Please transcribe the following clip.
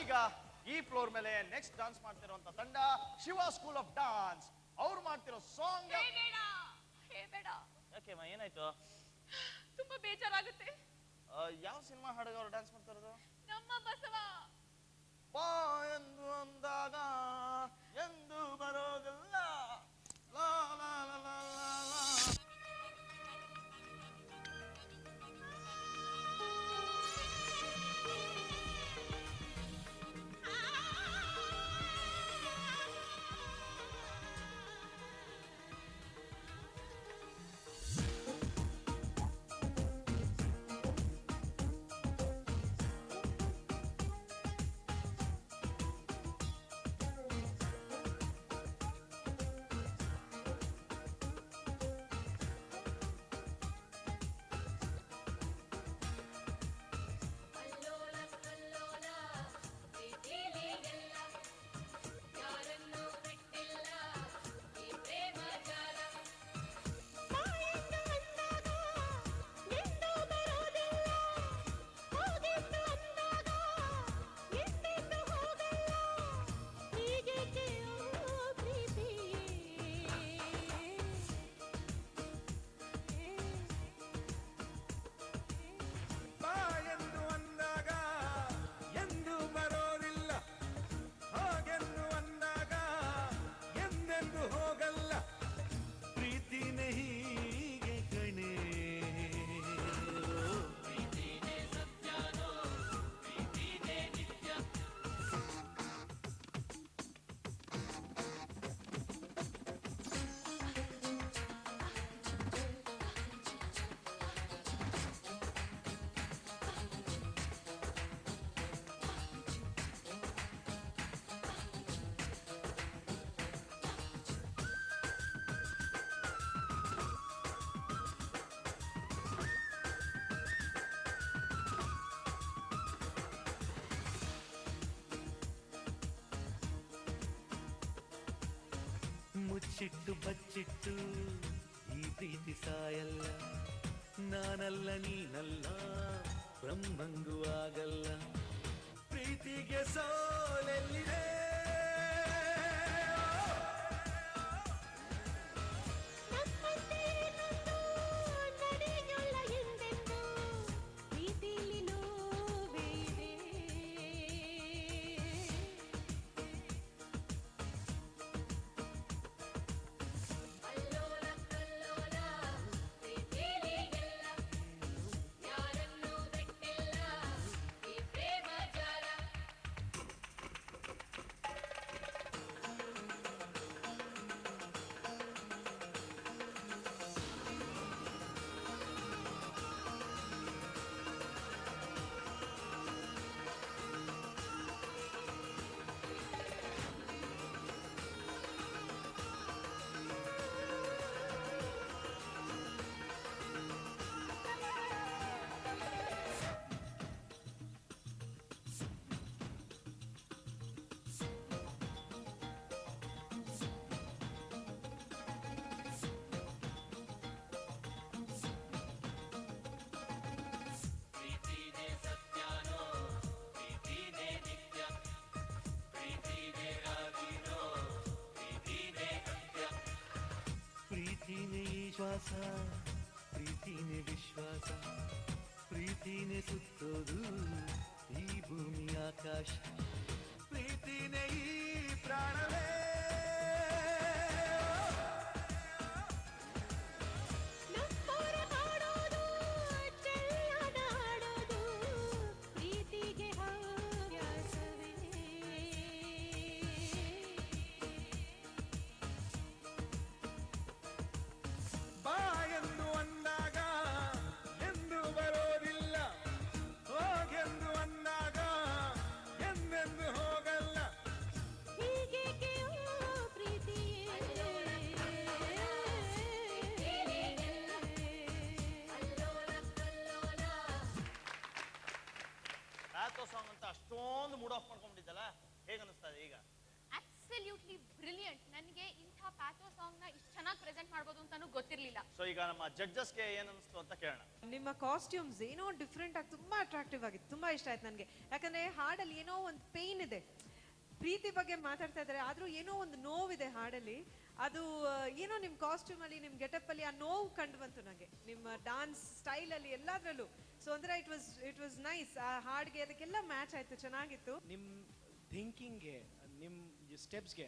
ಈಗ ಈ ಫ್ಲೋರ್ ಮೇಲೆ ನೆಕ್ಸ್ಟ್ ಡಾನ್ಸ್ ಮಾಡ್ತಿರುವಂತ ತಂಡ ಶಿವ ಸ್ಕೂಲ್ ಆಫ್ ಡಾನ್ಸ್. ಅವ್ರು ಮಾಡ್ತಿರೋ ಸಾಂಗ್ ಬೇಡ. ಯಾಕೆ ಏನಾಯ್ತು? ತುಂಬಾ ಬೇಜಾರಾಗುತ್ತೆ. ಯಾವ ಸಿನಿಮಾ ಹಾಡಿಗೆ ಅವ್ರು ಡಾನ್ಸ್ ಮಾಡ್ತಿರೋದು? ನಮ್ಮ ಬಸವ. ಬಾ ಎಂದು ಅಂದಾಗ ಎಂದು ಬರೋದಿಲ್ಲ. ಲಾ ಲಾ ಲಾ ಲಾ ಲಾ. ಮುಚ್ಚಿಟ್ಟು ಬಚ್ಚಿಟ್ಟು ಈ ಪ್ರೀತಿ ಸಾಯಲ್ಲ, ನಾನಲ್ಲ ನೀನಲ್ಲ ಬ್ರಹ್ಮಂಗೂ ಆಗಲ್ಲ, ಪ್ರೀತಿಗೆ ಸೋಲೆಲ್ಲಿದೆ. ಪ್ರೀತಿನೇ ಶ್ವಾಸ, ಪ್ರೀತಿನೇ ವಿಶ್ವಾಸ, ಪ್ರೀತಿನೇ ಸುತ್ತೋದು ಈ ಭೂಮಿ ಆಕಾಶ, ಪ್ರೀತಿನೇ ಈ ಪ್ರಾಣವೇ. ಸಾಂಗ್ ಅಂತ ಅಷ್ಟೊಂದು ಮೂಡ್ ಆಫ್ ಮಾಡ್ಕೊಂಡ್ಬಿಟ್ಟಿದ್ದಲ್ಲ, ಹೇಗೆ ಅನಿಸ್ತಾ ಇದೆ ಈಗ? Absolutely brilliant. ನನಗೆ ಇಂಥ ಪ್ಯಾಥೋ ಸಾಂಗ್ ನ ಇಷ್ಟು ಚೆನ್ನಾಗಿ ಪ್ರೆಸೆಂಟ್ ಮಾಡ್ಬೋದು ಅಂತಾನೂ ಗೊತ್ತಿರಲಿಲ್ಲ. ಸೊ ಈಗ ನಮ್ಮ ಜಡ್ಜಸ್ಗೆ ಏನ್ ಅನಿಸ್ತು ಅಂತ ಕೇಳೋಣ. ನಿಮ್ಮ ಕಾಸ್ಟ್ಯೂಮ್ಸ್ ಏನೋ ಡಿಫ್ರೆಂಟ್ ಆಗಿ ತುಂಬಾ ಅಟ್ರಾಕ್ಟಿವ್ ಆಗಿತ್ತು, ತುಂಬಾ ಇಷ್ಟ ಆಯ್ತು ನನಗೆ. ಯಾಕಂದ್ರೆ ಹಾಡಲ್ಲಿ ಏನೋ ಒಂದು ಪೇನ್ ಇದೆ, ಪ್ರೀತಿ ಬಗ್ಗೆ ಮಾತಾಡ್ತಾ ಇದ್ದಾರೆ ಆದ್ರೂ ಏನೋ ಒಂದು ನೋವಿದೆ ಹಾಡಲ್ಲಿ. ಅದು ಏನೋ ನಿಮ್ಮ ಕಾಸ್ಟ್ಯೂಮ್ ಅಲ್ಲಿ, ನಿಮ್ಮ ಗೆಟಪ್ ಅಲ್ಲಿ ಆ ನೋವು ಕಂಡು ಬಂತು ನನಗೆ, ನಿಮ್ಮ ಡಾನ್ಸ್ ಸ್ಟೈಲ್ ಅಲ್ಲಿ ಎಲ್ಲಾದ್ರಲ್ಲೂ. ಸೊ ಅಂದ್ರೆ ಇಟ್ ವಾಸ್ ನೈಸ್. ಆ ಹಾಡ್ಗೆ ಅದಕ್ಕೆಲ್ಲ ಮ್ಯಾಚ್ ಆಯ್ತು, ಚೆನ್ನಾಗಿತ್ತು. ನಿಮ್ಮ ಥಿಂಕಿಂಗ್ಗೆ, ನಿಮ್ಮ ಸ್ಟೆಪ್ಸ್ಗೆ